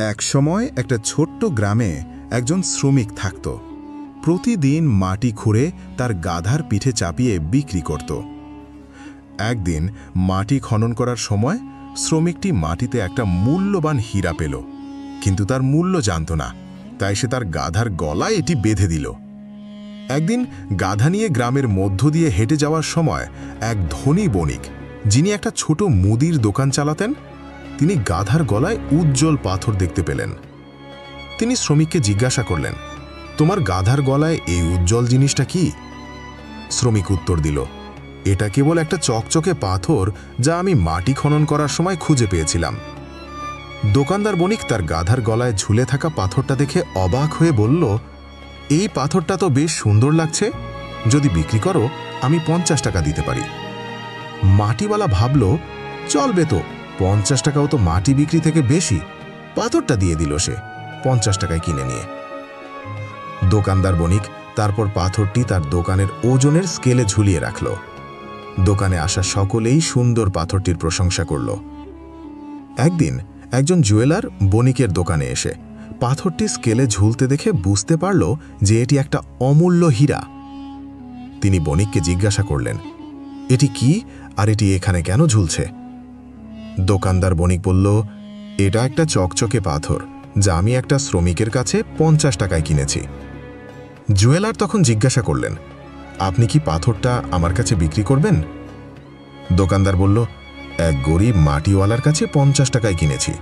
একসময় একটা ছোট্ট গ্রামে একজন শ্রমিক থাকত। প্রতিদিন মাটি খুঁড়ে তার গাধার পিঠে চাপিয়ে বিক্রি করত। একদিন মাটি খনন করার সময় শ্রমিকটি মাটিতে একটা মূল্যবান হীরা পেল, কিন্তু তার মূল্য জানত না, তাই সে তার গাধার গলায় এটি বেঁধে দিল। একদিন গাধা নিয়ে গ্রামের মধ্য দিয়ে হেঁটে যাওয়ার সময় এক ধনী বণিক, যিনি একটা ছোট মুদির দোকান চালাতেন, তিনি গাধার গলায় উজ্জ্বল পাথর দেখতে পেলেন। তিনি শ্রমিককে জিজ্ঞাসা করলেন, তোমার গাধার গলায় এই উজ্জ্বল জিনিসটা কি? শ্রমিক উত্তর দিল, এটা কেবল একটা চকচকে পাথর, যা আমি মাটি খনন করার সময় খুঁজে পেয়েছিলাম। দোকানদার বণিক তার গাধার গলায় ঝুলে থাকা পাথরটা দেখে অবাক হয়ে বলল, এই পাথরটা তো বেশ সুন্দর লাগছে, যদি বিক্রি করো আমি 50 টাকা দিতে পারি। মাটিওয়ালা ভাবল, চলবে তো, 50 টাকাও তো মাটি বিক্রি থেকে বেশি। পাথরটা দিয়ে দিল সে 50 টাকায় কিনে নিয়ে। দোকানদার বণিক তারপর পাথরটি তার দোকানের ওজনের স্কেলে ঝুলিয়ে রাখল। দোকানে আসা সকলেই সুন্দর পাথরটির প্রশংসা করল। একদিন একজন জুয়েলার বণিকের দোকানে এসে পাথরটি স্কেলে ঝুলতে দেখে বুঝতে পারল যে এটি একটা অমূল্য হীরা। তিনি বণিককে জিজ্ঞাসা করলেন, এটি কি আর এটি এখানে কেন ঝুলছে? দোকানদার বণিক বলল, এটা একটা চকচকে পাথর, যা আমি একটা শ্রমিকের কাছে 50 টাকায় কিনেছি। জুয়েলার তখন জিজ্ঞাসা করলেন, আপনি কি পাথরটা আমার কাছে বিক্রি করবেন? দোকানদার বলল, এক গরিব মাটিওয়ালার কাছে 50 টাকায় কিনেছি,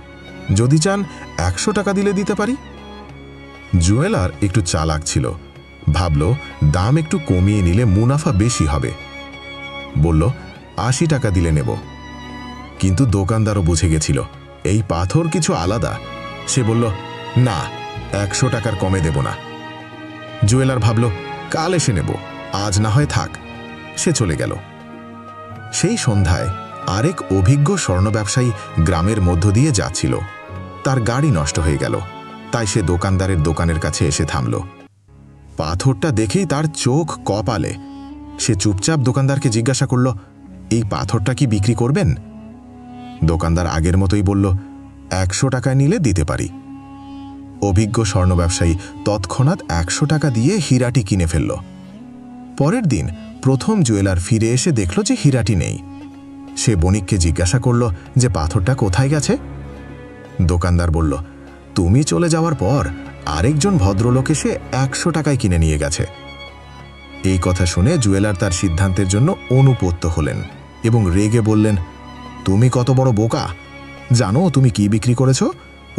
যদি চান 100 টাকা দিলে দিতে পারি। জুয়েলার একটু চালাক ছিল, ভাবল দাম একটু কমিয়ে নিলে মুনাফা বেশি হবে। বলল, 80 টাকা দিলে নেব। কিন্তু দোকানদারও বুঝে গেছিল এই পাথর কিছু আলাদা। সে বলল, না, 100 টাকার কমে দেব না। জুয়েলার ভাবল, কাল এসে নেব, আজ না হয় থাক। সে চলে গেল। সেই সন্ধ্যায় আরেক অভিজ্ঞ স্বর্ণ ব্যবসায়ী গ্রামের মধ্য দিয়ে যাচ্ছিল। তার গাড়ি নষ্ট হয়ে গেল, তাই সে দোকানদারের দোকানের কাছে এসে থামল। পাথরটা দেখেই তার চোখ কপালে। সে চুপচাপ দোকানদারকে জিজ্ঞাসা করল, এই পাথরটা কি বিক্রি করবেন? দোকানদার আগের মতোই বলল, 100 টাকায় নিলে দিতে পারি। অভিজ্ঞ স্বর্ণ ব্যবসায়ী তৎক্ষণাৎ 100 টাকা দিয়ে হীরাটি কিনে ফেলল। পরের দিন প্রথম জুয়েলার ফিরে এসে দেখল যে হীরাটি নেই। সে বণিককে জিজ্ঞাসা করল যে পাথরটা কোথায় গেছে। দোকানদার বলল, তুমি চলে যাওয়ার পর আরেকজন ভদ্রলোক এসে 100 টাকায় কিনে নিয়ে গেছে। এই কথা শুনে জুয়েলার তার সিদ্ধান্তের জন্য অনুতপ্ত হলেন এবং রেগে বললেন, তুমি কত বড় বোকা! জানো তুমি কি বিক্রি করেছ?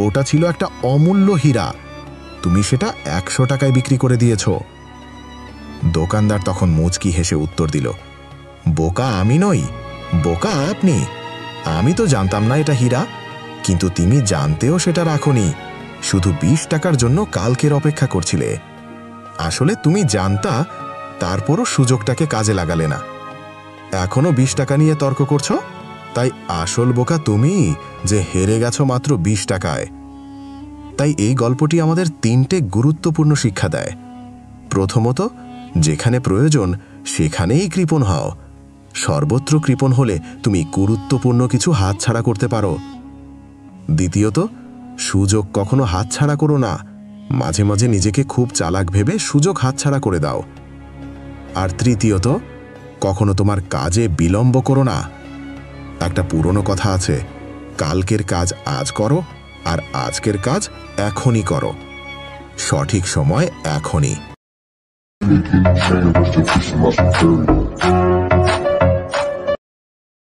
ওটা ছিল একটা অমূল্য হীরা, তুমি সেটা 100 টাকায় বিক্রি করে দিয়েছ। দোকানদার তখন মুচকি হেসে উত্তর দিল, বোকা আমি নই, বোকা আপনি। আমি তো জানতাম না এটা হীরা, কিন্তু তুমি জানতেও সেটা রাখোনি, শুধু 20 টাকার জন্য কালকের অপেক্ষা করছিলে। আসলে তুমি জানতা, তারপরও সুযোগটাকে কাজে লাগালে না। এখনো 20 টাকা নিয়ে তর্ক করছো? তাই আসল বোকা তুমি, যে হেরে গেছো মাত্র 20 টাকায়। তাই এই গল্পটি আমাদের 3টে গুরুত্বপূর্ণ শিক্ষা দেয়। প্রথমত, যেখানে প্রয়োজন সেখানেই কৃপণ হও। সর্বত্র কৃপণ হলে তুমি গুরুত্বপূর্ণ কিছু হাতছাড়া করতে পারো। দ্বিতীয়ত, সুযোগ কখনো হাতছাড়া করো না, মাঝে মাঝে নিজেকে খুব চালাক ভেবে সুযোগ হাতছাড়া করে দাও। আর তৃতীয়ত, কখনো তোমার কাজে বিলম্ব করো না। একটা পুরনো কথা আছে, কালকের কাজ আজ করো, আর আজকের কাজ এখনই করো। সঠিক সময় এখনই।